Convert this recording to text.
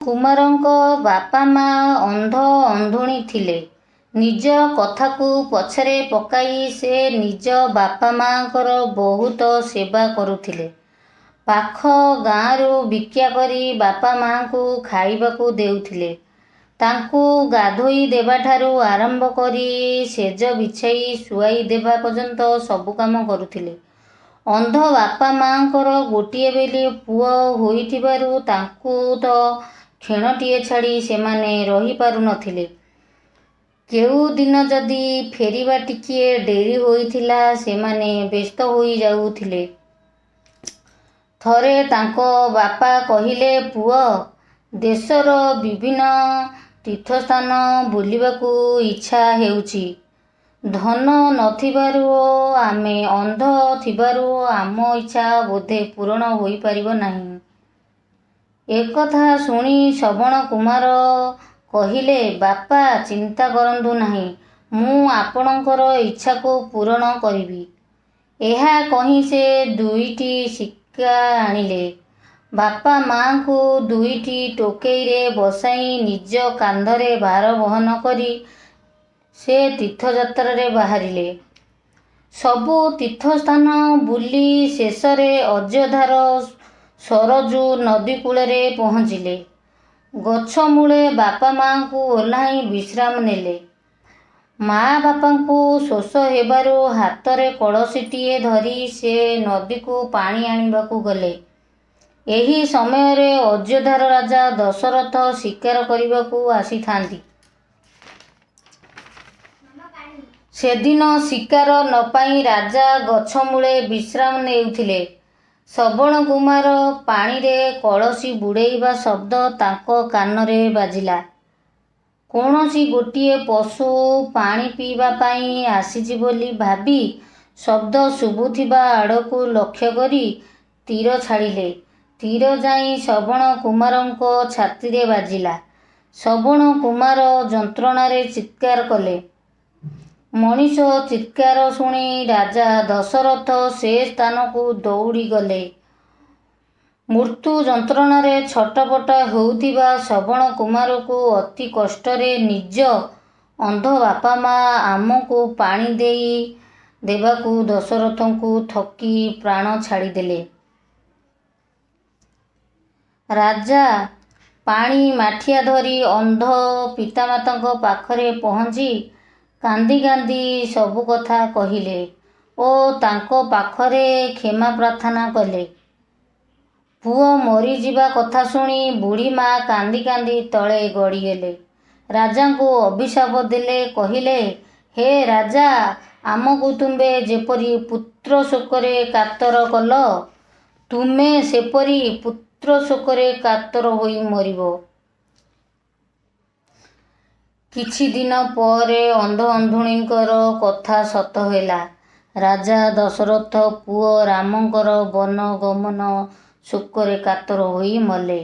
କୁମାରଙ୍କ ବାପା ମା ଅନ୍ଧ ଅନ୍ଧୁଣୀ ଥିଲେ। ନିଜ କଥାକୁ ପଛରେ ପକାଇ ସେ ନିଜ ବାପା ମାଙ୍କର ବହୁତ ସେବା କରୁଥିଲେ। ପାଖ ଗାଁରୁ ଭିକ୍ଷା କରି ବାପା ମାଙ୍କୁ ଖାଇବାକୁ ଦେଉଥିଲେ। ତାଙ୍କୁ ଗାଧୋଇ ଦେବାଠାରୁ ଆରମ୍ଭ କରି ସେଜ ବିଛାଇ ଶୁଆଇ ଦେବା ପର୍ଯ୍ୟନ୍ତ ସବୁ କାମ କରୁଥିଲେ। ଅନ୍ଧ ବାପା ମାଙ୍କର ଗୋଟିଏ ବୋଲି ପୁଅ ହୋଇଥିବାରୁ ତାଙ୍କୁ ତ କ୍ଷଣଟିଏ ଛାଡ଼ି ସେମାନେ ରହିପାରୁନଥିଲେ। କେଉଁ ଦିନ ଯଦି ଫେରିବା ଟିକିଏ ଡେରି ହୋଇଥିଲା ସେମାନେ ବ୍ୟସ୍ତ ହୋଇଯାଉଥିଲେ। ଥରେ ତାଙ୍କ ବାପା କହିଲେ, ପୁଅ, ଦେଶର ବିଭିନ୍ନ ତୀର୍ଥସ୍ଥାନ ବୁଲିବାକୁ ଇଚ୍ଛା ହେଉଛି। ଧନ ନଥିବାରୁ ଓ ଆମେ ଅନ୍ଧ ଥିବାରୁ ଆମ ଇଚ୍ଛା ବୋଧେ ପୂରଣ ହୋଇପାରିବ ନାହିଁ। ଏକଥା ଶୁଣି ଶ୍ରବଣ କୁମାର କହିଲେ, ବାପା, ଚିନ୍ତା କରନ୍ତୁ ନାହିଁ, ମୁଁ ଆପଣଙ୍କର ଇଚ୍ଛାକୁ ପୂରଣ କରିବି। ଏହା କହି ସେ ଦୁଇଟି ଶିକା ଆଣିଲେ। ବାପା ମାଙ୍କୁ ଦୁଇଟି ଟୋକେଇରେ ବସାଇ ନିଜ କାନ୍ଧରେ ଭାର ବହନ କରି ସେ ତୀର୍ଥଯାତ୍ରାରେ ବାହାରିଲେ। ସବୁ ତୀର୍ଥସ୍ଥାନ ବୁଲି ଶେଷରେ ଅଯୋଧ୍ୟାର ସରଜୁ ନଦୀ କୂଳରେ ପହଞ୍ଚିଲେ। ଗଛ ମୂଳେ ବାପା ମାଙ୍କୁ ଓହ୍ଲାଇ ବିଶ୍ରାମ ନେଲେ। ମା ବାପାଙ୍କୁ ଶୋଷ ହେବାରୁ ହାତରେ କଳସୀଟିଏ ଧରି ସେ ନଦୀକୁ ପାଣି ଆଣିବାକୁ ଗଲେ। ଏହି ସମୟରେ ଅଯୋଧ୍ୟାର ରାଜା ଦଶରଥ ଶିକାର କରିବାକୁ ଆସିଥାନ୍ତି। ସେଦିନ ଶିକାର ନ ପାଇ ରାଜା ଗଛ ମୂଳେ ବିଶ୍ରାମ ନେଉଥିଲେ। ଶ୍ରବଣ କୁମାର ପାଣିରେ କଳସୀ ବୁଡ଼େଇବା ଶବ୍ଦ ତାଙ୍କ କାନରେ ବାଜିଲା। କୌଣସି ଗୋଟିଏ ପଶୁ ପାଣି ପିଇବା ପାଇଁ ଆସିଛି ବୋଲି ଭାବି ଶବ୍ଦ ଶୁଭୁଥିବା ଆଡ଼କୁ ଲକ୍ଷ୍ୟ କରି ତୀର ଛାଡ଼ିଲେ। ତୀର ଯାଇ ଶ୍ରବଣ କୁମାରଙ୍କ ଛାତିରେ ବାଜିଲା। ଶ୍ରବଣ କୁମାର ଯନ୍ତ୍ରଣାରେ ଚିତ୍କାର କଲେ। ମଣିଷ ଚିତ୍କାର ଶୁଣି ରାଜା ଦଶରଥ ସେ ସ୍ଥାନକୁ ଦୌଡ଼ି ଗଲେ। ମୃତ୍ୟୁ ଯନ୍ତ୍ରଣାରେ ଛଟପଟ ହେଉଥିବା ଶ୍ରବଣ କୁମାରକୁ ଅତି କଷ୍ଟରେ ନିଜ ଅନ୍ଧ ବାପା ମା ଆମକୁ ପାଣି ଦେଇ ଦେବାକୁ ଦଶରଥଙ୍କୁ ଥକି ପ୍ରାଣ ଛାଡ଼ିଦେଲେ। ରାଜା ପାଣି ମାଠିଆ ଧରି ଅନ୍ଧ ପିତାମାତାଙ୍କ ପାଖରେ ପହଞ୍ଚି କାନ୍ଦି କାନ୍ଦି ସବୁ କଥା କହିଲେ ଓ ତାଙ୍କ ପାଖରେ କ୍ଷମା ପ୍ରାର୍ଥନା କଲେ। ପୁଅ ମରିଯିବା କଥା ଶୁଣି ବୁଢ଼ୀ ମା କାନ୍ଦି କାନ୍ଦି ତଳେ ଗଡ଼ିଗଲେ। ରାଜାଙ୍କୁ ଅଭିଶାପ ଦେଲେ, କହିଲେ, ହେ ରାଜା, ଆମକୁ ତୁମେ ଯେପରି ପୁତ୍ର ଶୋକରେ କାତର କଲ, ତୁମେ ସେପରି ପୁତ୍ର ଶୋକରେ କାତର ହୋଇ ମରିବ। କିଛି ଦିନ ପରେ ଅନ୍ଧ ଅନ୍ଧୁଣୀଙ୍କର କଥା ସତ ହେଲା। ରାଜା ଦଶରଥ ପୁଅ ରାମଙ୍କର ବନ ଗମନ ଶୋକରେ କାତର ହୋଇ ମଲେ।